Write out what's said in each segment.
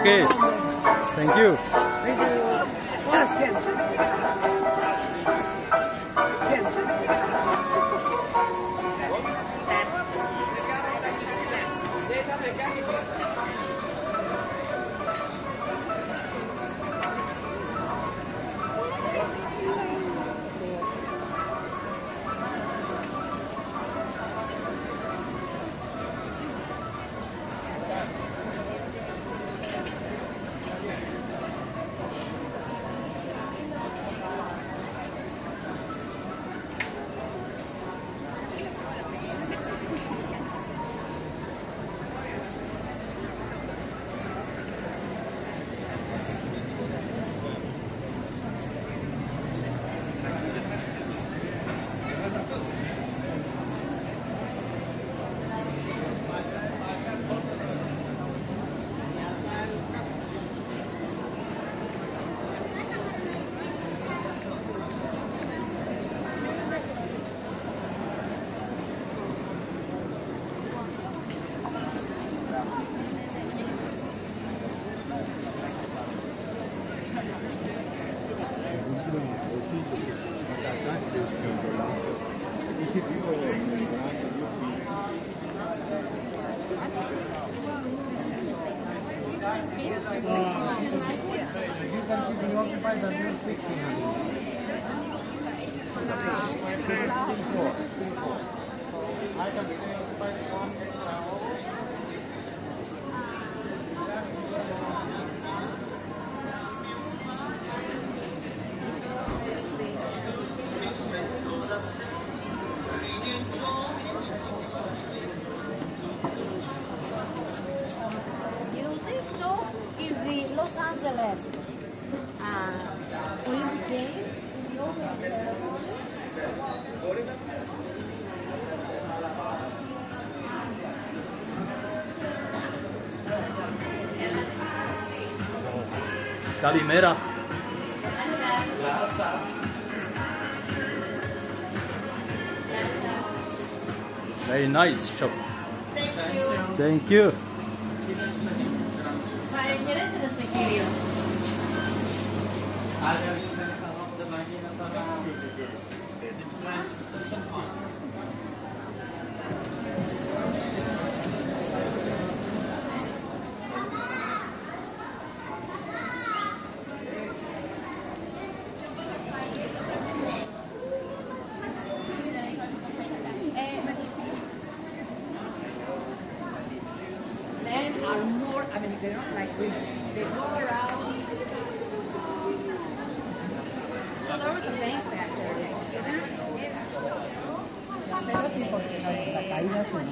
Okay. Thank you. Thank you. 哇，现制，现制。Music, so is the Los Angeles Olympic Games in the Olympic Calimera. Very nice shop. Thank you. Thank you. Men are more, I mean, they're not like women. They go around. So there was a bank back there. La caída fue.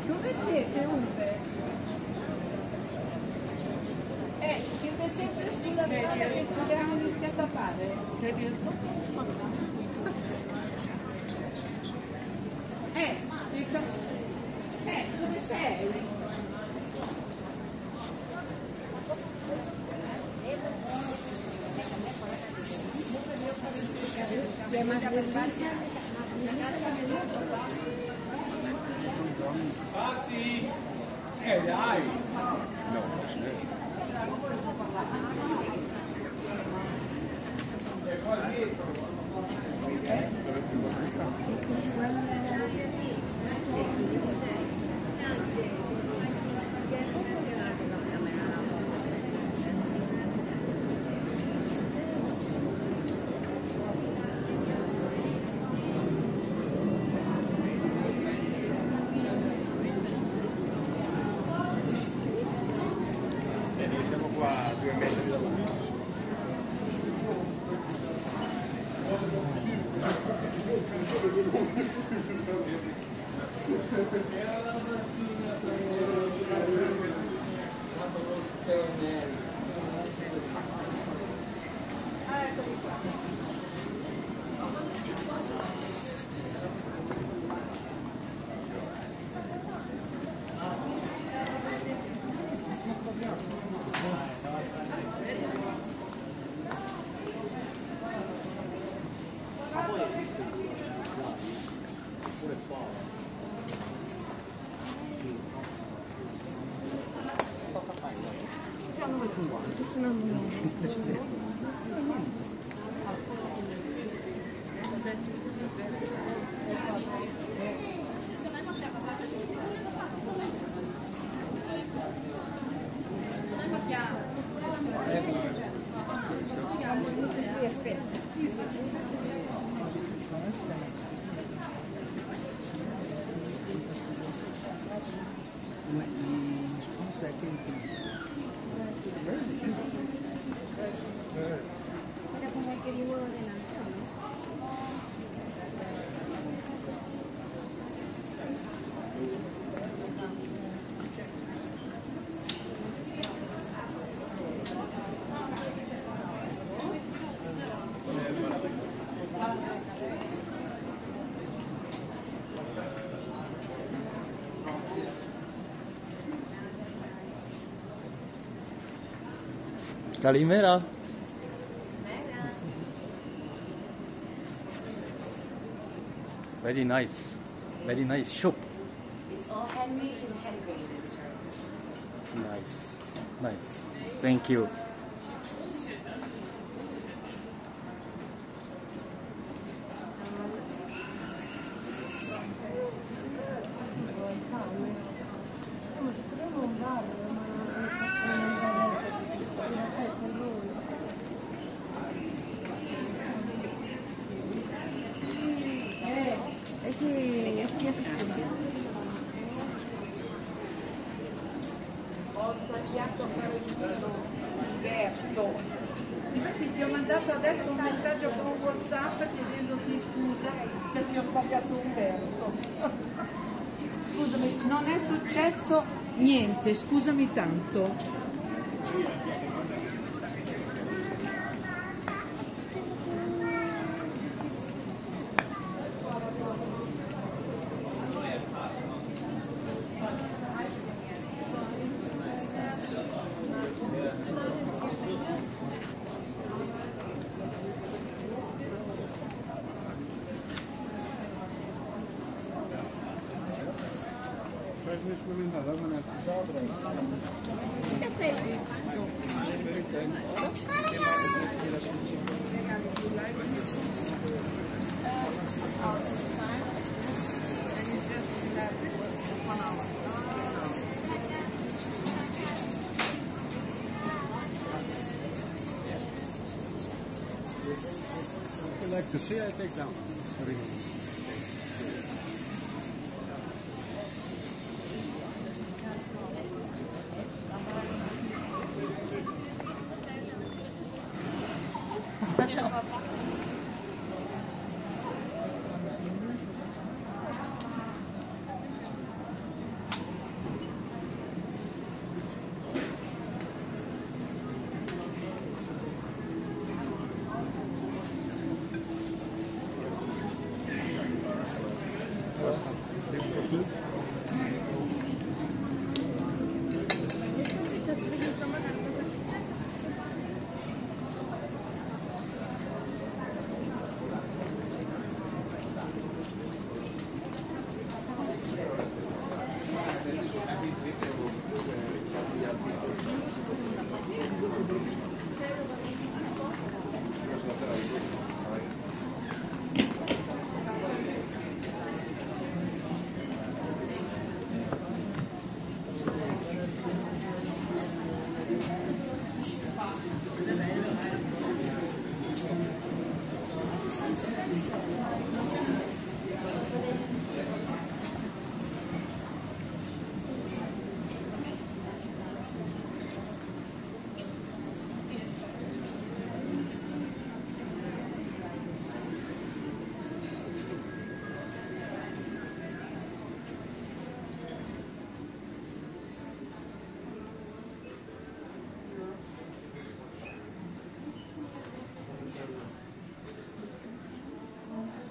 Dove siete, Uwe? Siete sempre sulla strada che abbiamo iniziato a fare? Dove sei? Dai! Siamo qua a 2 metri da là. Ma gli sposta a tempi. Era como el que vivo delante, ¿no? Kalimera. Very nice shop. It's all handmade and hand-graded, sir. Nice. Thank you. Ho sbagliato a fare il video Umberto. Infatti ti ho mandato adesso un messaggio con WhatsApp chiedendoti scusa perché ho sbagliato Umberto. Scusami, non è successo niente, scusami tanto. I'd like to see, I take down.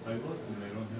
I looked and they don't have